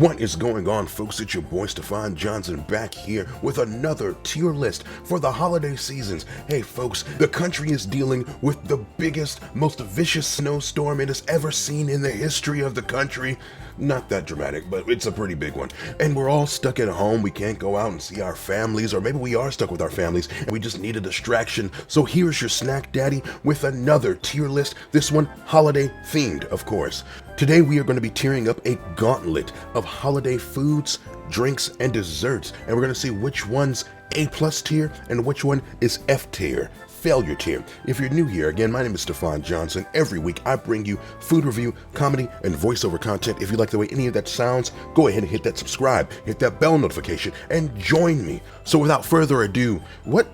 What is going on, folks? It's your boy Stefan Johnson back here with another tier list for the holiday seasons. Hey folks, the country is dealing with the biggest, most vicious snowstorm it has ever seen in the history of the country. Not that dramatic, but it's a pretty big one. And we're all stuck at home. We can't go out and see our families, or maybe we are stuck with our families and we just need a distraction. So here's your snack daddy with another tier list, this one holiday themed, of course. Today we are going to be tearing up a gauntlet of holiday foods, drinks, and desserts, and we're going to see which one's A+ tier and which one is F tier, failure tier. If you're new here, again, my name is Stefan Johnson. Every week I bring you food review, comedy, and voiceover content. If you like the way any of that sounds, go ahead and hit that subscribe, hit that bell notification, and join me. So without further ado, what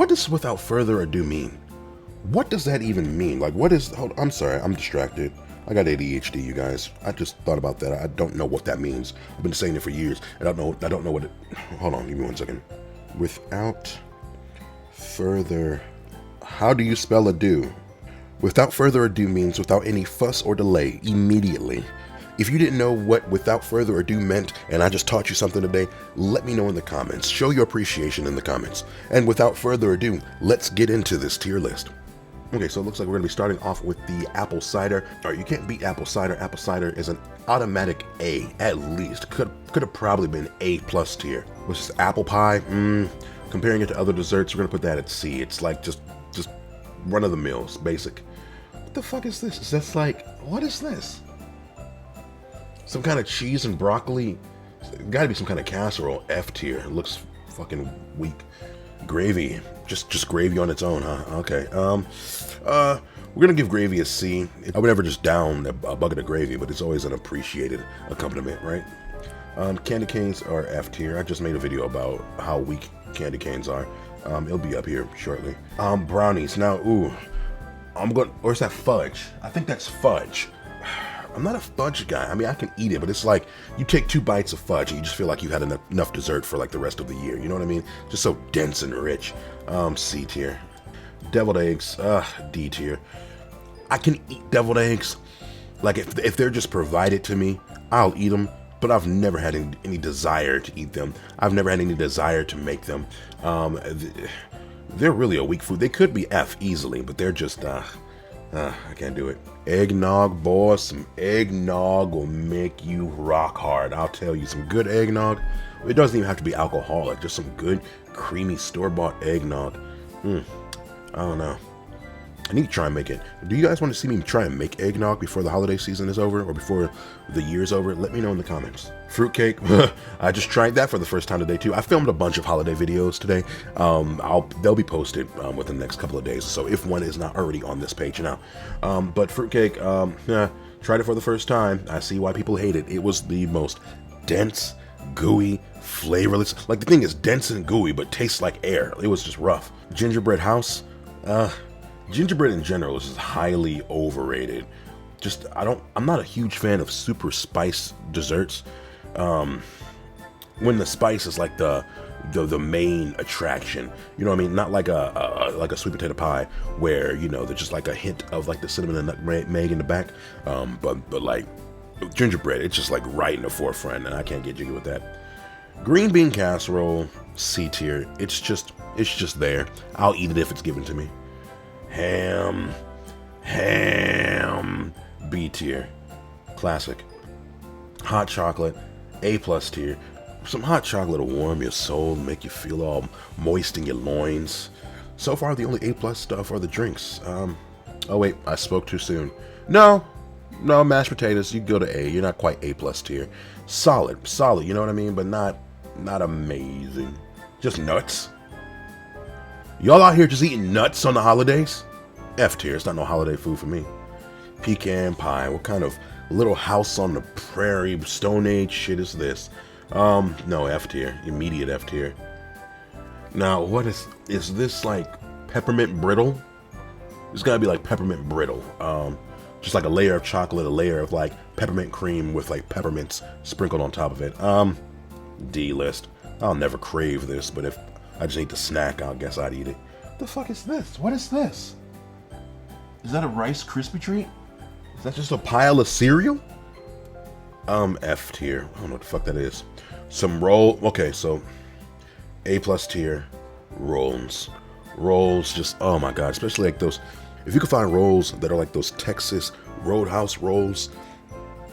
does without further ado mean? What does that even mean? Like, what is, I'm sorry, I'm distracted. I got ADHD, you guys. I just thought about that. I don't know what that means. I've been saying it for years, and I don't know what it, hold on, give me 1 second. Without further, how do you spell ado? Without further ado means without any fuss or delay, immediately. If you didn't know what without further ado meant, and I just taught you something today, let me know in the comments. Show your appreciation in the comments. And without further ado, let's get into this tier list. Okay, so it looks like we're going to be starting off with the apple cider. All right, you can't beat apple cider. Apple cider is an automatic A, at least. Could have probably been A+ tier. Which is apple pie. Comparing it to other desserts, we're going to put that at C. It's like just run of the mills, basic. What the fuck is this? Is this like, what is this? Some kind of cheese and broccoli? Gotta be some kind of casserole. F tier. It looks fucking weak. Gravy. Just gravy on its own, huh? Okay. We're gonna give gravy a C. I would never just down a bucket of gravy, but it's always an appreciated accompaniment, right? Candy canes are F tier. I just made a video about how weak candy canes are. It'll be up here shortly. Brownies. Now, or is that fudge? I think that's fudge. I'm not a fudge guy. I mean, I can eat it, but it's like you take 2 bites of fudge and you just feel like you've had enough dessert for like the rest of the year. You know what I mean? Just so dense and rich. C tier. Deviled eggs, D tier. I can eat deviled eggs. Like if they're just provided to me, I'll eat them. But I've never had any desire to eat them. I've never had any desire to make them. They're really a weak food. They could be F easily, but they're just, I can't do it. Eggnog, boy, some eggnog will make you rock hard. I'll tell you, some good eggnog. It doesn't even have to be alcoholic. Just some good, creamy, store-bought eggnog. I don't know. I need to try and make it. Do you guys want to see me try and make eggnog before the holiday season is over or before the year's over? Let me know in the comments. Fruitcake. I just tried that for the first time today too. I filmed a bunch of holiday videos today. They'll be posted within the next couple of days. So if one is not already on this page now. But fruitcake, tried it for the first time. I see why people hate it. It was the most dense, gooey, flavorless. Like the thing is dense and gooey, but tastes like air. It was just rough. Gingerbread house. Gingerbread in general is just highly overrated. I'm not a huge fan of super spice desserts. When the spice is like the main attraction, you know what I mean? Not like a sweet potato pie where, you know, there's just like a hint of like the cinnamon and nutmeg in the back. But like gingerbread, it's just like right in the forefront, and I can't get jiggy with that. Green bean casserole, C tier. It's just there. I'll eat it if it's given to me. Ham, B tier, classic. Hot chocolate, A+ tier. Some hot chocolate will warm your soul, make you feel all moist in your loins. So far, the only A+ stuff are the drinks. Oh wait, I spoke too soon. No, mashed potatoes, you go to A. You're not quite A+ tier. Solid, you know what I mean? But not amazing. Just nuts. Y'all out here just eating nuts on the holidays? F tier, it's not no holiday food for me. Pecan pie, what kind of little house on the prairie, Stone Age shit is this? No, F tier, immediate F tier. Now, what is this like peppermint brittle? It's gotta be like peppermint brittle. Just like a layer of chocolate, a layer of like peppermint cream with like peppermints sprinkled on top of it. D list. I'll never crave this, but if I just need the snack, I guess I'd eat it. What the fuck is this? What is this? Is that a Rice Krispie treat? Is that just a pile of cereal? F tier. I don't know what the fuck that is. Some roll. Okay, so A plus tier rolls. Rolls, just oh my god, especially like those. If you can find rolls that are like those Texas Roadhouse rolls.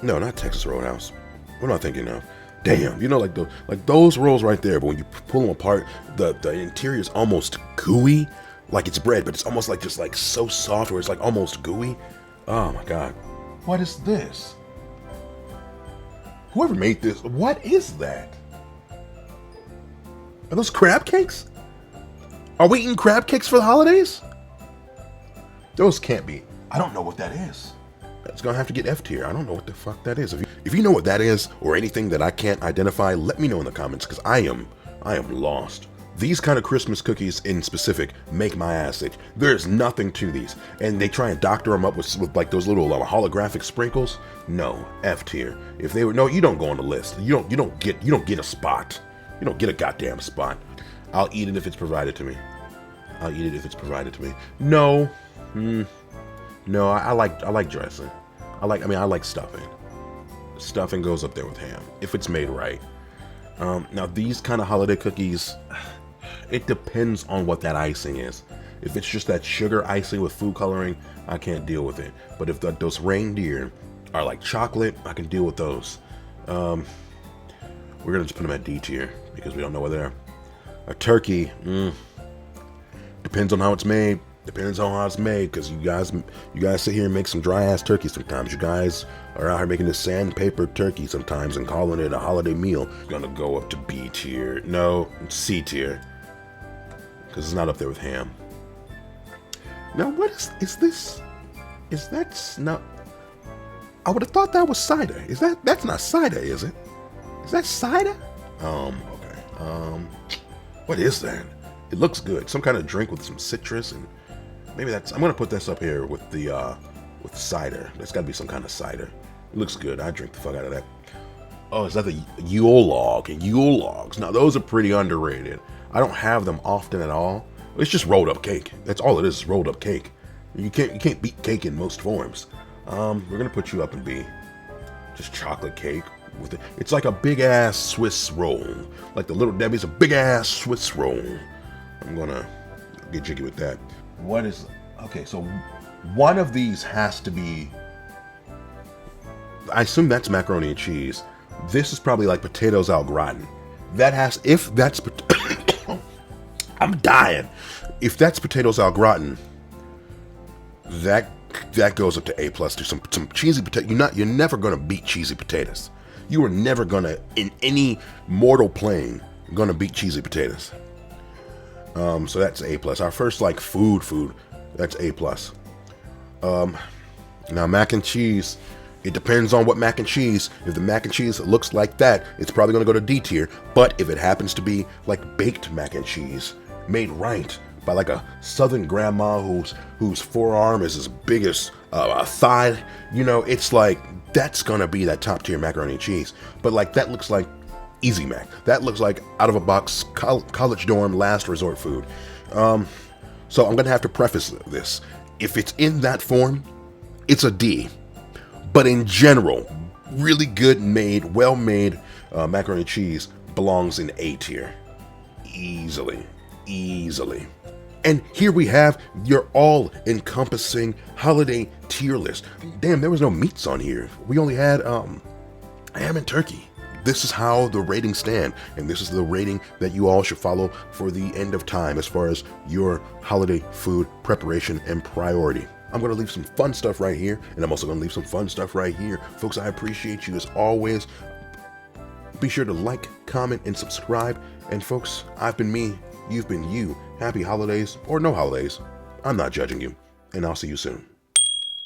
No, not Texas Roadhouse. What am I thinking of? Damn, you know, like those rolls right there. But when you pull them apart, the interior is almost gooey, like it's bread, but it's almost like just like so soft, where it's like almost gooey. Oh my god, what is this? Whoever made this, what is that? Are those crab cakes? Are we eating crab cakes for the holidays? Those can't be. I don't know what that is. It's gonna have to get F tier. I don't know what the fuck that is. If you know what that is, or anything that I can't identify, let me know in the comments, because I am lost. These kind of Christmas cookies in specific make my ass itch. There's nothing to these, and they try and doctor them up with like those little holographic sprinkles. No, F tier. If they were, no, you don't go on the list. You don't get a spot. You don't get a goddamn spot. I'll eat it if it's provided to me. I'll eat it if it's provided to me. No, no, I like dressing. I like stuffing. Stuffing goes up there with ham if it's made right. Now these kind of holiday cookies, it depends on what that icing is. If it's just that sugar icing with food coloring, I can't deal with it. But if those reindeer are like chocolate, I can deal with those. We're gonna just put them at D tier because we don't know where they're. A turkey, depends on how it's made. Depends on how it's made, because you guys sit here and make some dry ass turkey sometimes. You guys are out here making this sandpaper turkey sometimes and calling it a holiday meal. It's gonna go up to B tier. No, C tier, because it's not up there with ham. Now what is this? Is that not? I would have thought that was cider. That's not cider, is it? Is that cider? Okay. What is that? It looks good. Some kind of drink with some citrus, and maybe that's. I'm gonna put this up here with the with cider. There's got to be some kind of cider. It looks good. I drink the fuck out of that. Oh, is that the Yule log? And Yule logs. Now those are pretty underrated. I don't have them often at all. It's just rolled up cake. That's all it is rolled up cake. You can't beat cake in most forms. We're gonna put you up in B. Just chocolate cake with it. It's like a big ass Swiss roll. Like the Little Debbie's a big ass Swiss roll. I'm gonna get jiggy with that. What is, okay, so one of these has to be, I assume that's macaroni and cheese. This is probably like potatoes au gratin. That has, if that's, I'm dying. If that's potatoes au gratin, that goes up to A plus to some cheesy potato. You're never gonna beat cheesy potatoes. You are never gonna, in any mortal plane, gonna beat cheesy potatoes. So that's A plus. Our first like food, that's A plus. Now mac and cheese, it depends on what mac and cheese. If the mac and cheese looks like that, it's probably gonna go to D tier. But if it happens to be like baked mac and cheese, made right by like a southern grandma whose forearm is as big as a thigh, you know, it's like that's gonna be that top tier macaroni and cheese. But like that looks like Easy Mac. That looks like out of a box college dorm last resort food. So I'm gonna have to preface this. If it's in that form, it's a D. But in general, really good made, well made macaroni and cheese belongs in A tier. Easily. And here we have your all-encompassing holiday tier list. Damn, there was no meats on here. We only had ham and turkey. This is how the ratings stand, and this is the rating that you all should follow for the end of time as far as your holiday food preparation and priority. I'm going to leave some fun stuff right here, and I'm also going to leave some fun stuff right here. Folks, I appreciate you as always. Be sure to like, comment, and subscribe. And folks, I've been me, you've been you. Happy holidays or no holidays. I'm not judging you, and I'll see you soon.